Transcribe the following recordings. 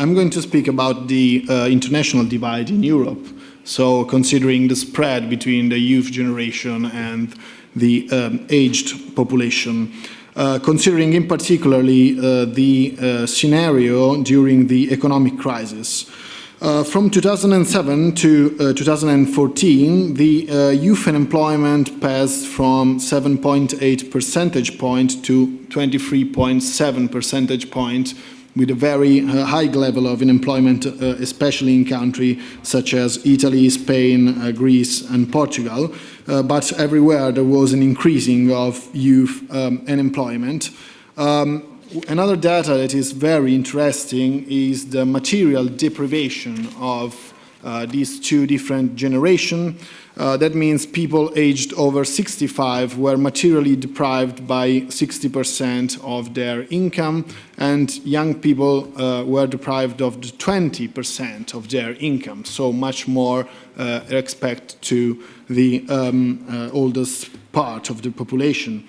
I'm going to speak about the international divide in Europe. So considering the spread between the youth generation and the aged population. Considering in particularly the scenario during the economic crisis. From 2007 to 2014, the youth unemployment passed from 7.8 percentage point to 23.7 percentage point, with a very high level of unemployment, especially in countries such as Italy, Spain, Greece, and Portugal. But everywhere there was an increasing of youth unemployment. Another data that is very interesting is the material deprivation of these two different generations. That means people aged over 65 were materially deprived by 60% of their income, and young people were deprived of the 20% of their income, so much more respect to the oldest part of the population.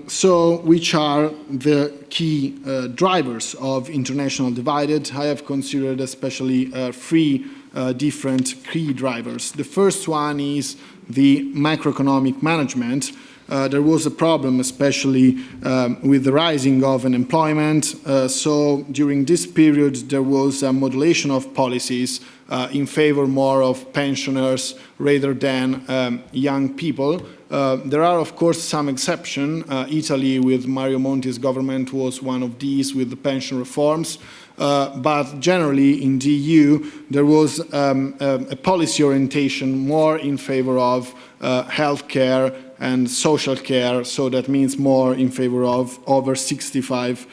So which are the key drivers of international divide? I have considered especially three different key drivers. The first one is the macroeconomic management. There was a problem, especially with the rising of unemployment. So during this period, there was a modulation of policies in favor more of pensioners rather than young people. There are, of course, some exceptions. Italy, with Mario Monti's government, was one of these with the pension reforms. But generally, in the EU, there was a policy orientation more in favor of healthcare and social care, so that means more in favor of over 65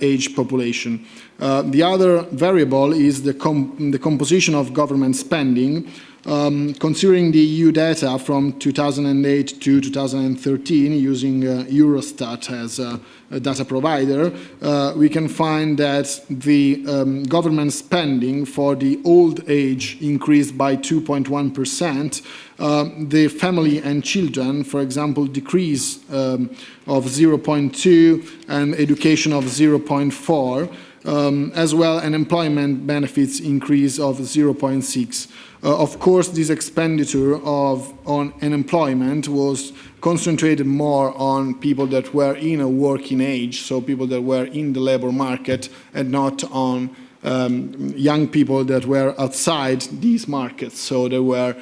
age population. The other variable is the composition of government spending. Considering the EU data from 2008 to 2013, using Eurostat as a data provider, we can find that the government spending for the old age increased by 2.1%. The family and children, for example, decrease of 0.2 and education of 0.4. As well, unemployment benefits increase of 0.6. Of course, this expenditure on unemployment was concentrated more on people that were in a working age, so people that were in the labor market, and not on young people that were outside these markets. So there were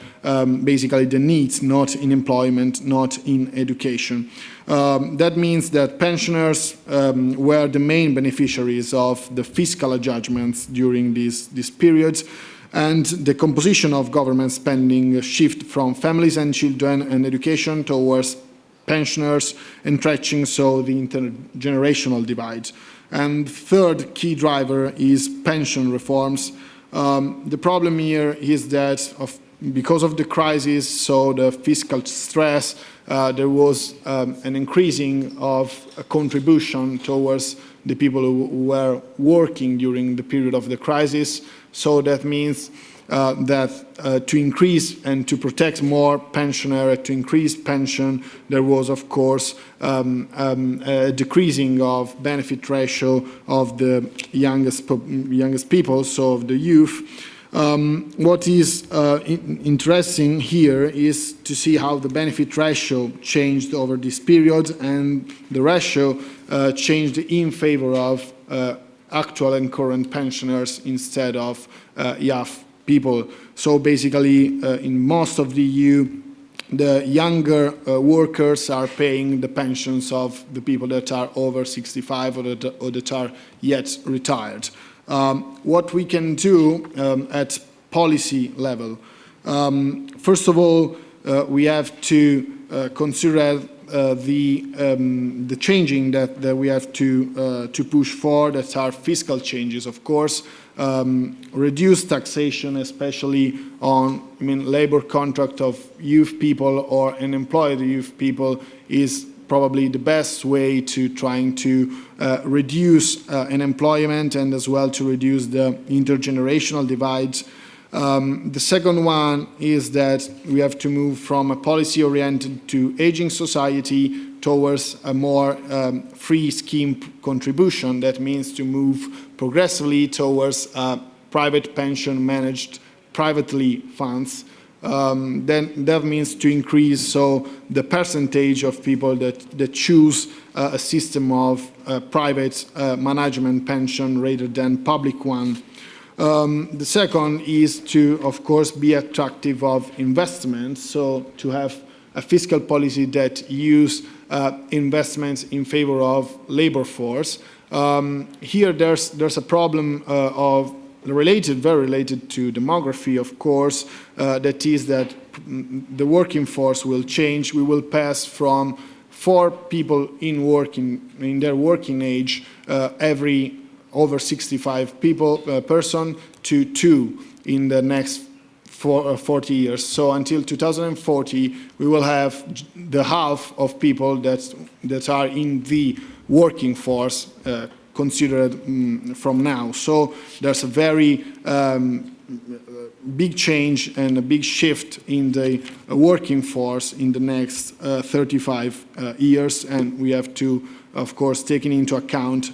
basically the needs, not in employment, not in education. That means that pensioners were the main beneficiaries of the fiscal adjustments during this period, and the composition of government spending shift from families and children and education towards pensioners, entrenching so the intergenerational divide. And third key driver is pension reforms. The problem here is that because of the crisis, so the fiscal stress, there was an increasing of a contribution towards the people who were working during the period of the crisis. So that means that to increase and to protect more pensioners, to increase pension, there was, of course, a decreasing of benefit ratio of the youngest people, so of the youth. What is interesting here is to see how the benefit ratio changed over this period, and the ratio changed in favor of actual and current pensioners instead of young people. So basically, in most of the EU, the younger workers are paying the pensions of the people that are over 65 or that are yet retired. What we can do at policy level, first of all, we have to consider the changing that we have to push for, that are fiscal changes, of course. Reduce taxation, especially on labor contract of youth people or unemployed youth people, is probably the best way to trying to reduce unemployment and as well to reduce the intergenerational divide. The second one is that we have to move from a policy oriented to aging society towards a more free scheme contribution. That means to move progressively towards private pension managed privately funds. Then that means to increase the percentage of people that choose a system of private management pension rather than public one. The second is to, of course, be attractive of investments, so to have a fiscal policy that use investments in favor of labor force. Here there's a problem very related to demography, of course, that is that the working force will change. We will pass from 4 people in their working age every over 65 person to 2 in the next 40 years. So until 2040, we will have the half of people that are in the working force considered from now. So there's a very big change and a big shift in the working force in the next 35 years, and we have to, of course, take into account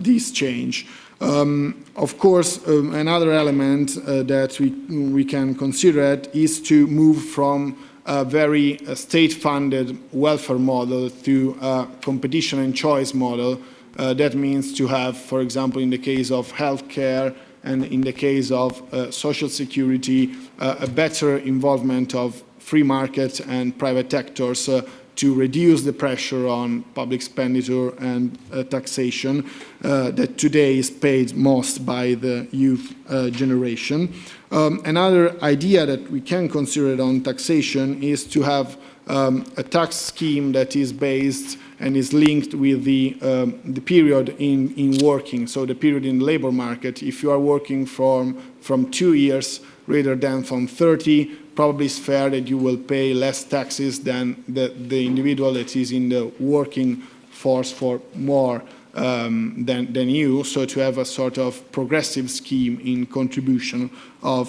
this change. Of course, another element that we can consider is to move from a very state-funded welfare model to a competition and choice model. That means to have, for example, in the case of healthcare and in the case of social security, a better involvement of free market and private actors to reduce the pressure on public expenditure and taxation that today is paid most by the youth generation. Another idea that we can consider on taxation is to have a tax scheme that is based and is linked with the period in working, so the period in the labor market. If you are working from 2 years rather than from 30, probably it's fair that you will pay less taxes than the individual that is in the working force for more than you, so to have a sort of progressive scheme in contribution of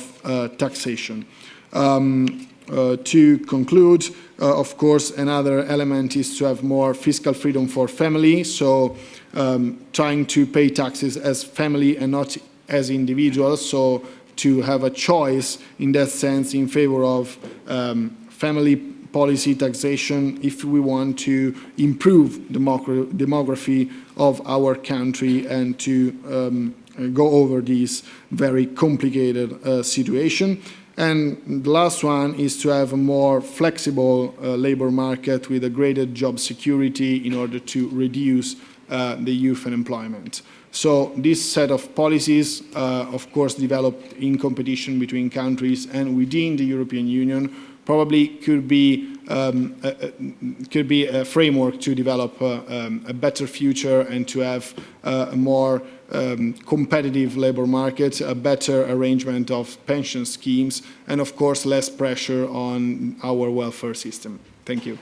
taxation. To conclude, of course, another element is to have more fiscal freedom for family, so trying to pay taxes as family and not as individuals, so to have a choice in that sense in favor of family policy taxation if we want to improve demography of our country and to go over this very complicated situation. And the last one is to have a more flexible labor market with a greater job security in order to reduce the youth unemployment. So this set of policies, of course, developed in competition between countries and within the European Union, probably could be a framework to develop a better future and to have a more competitive labor market, a better arrangement of pension schemes, and of course less pressure on our welfare system. Thank you.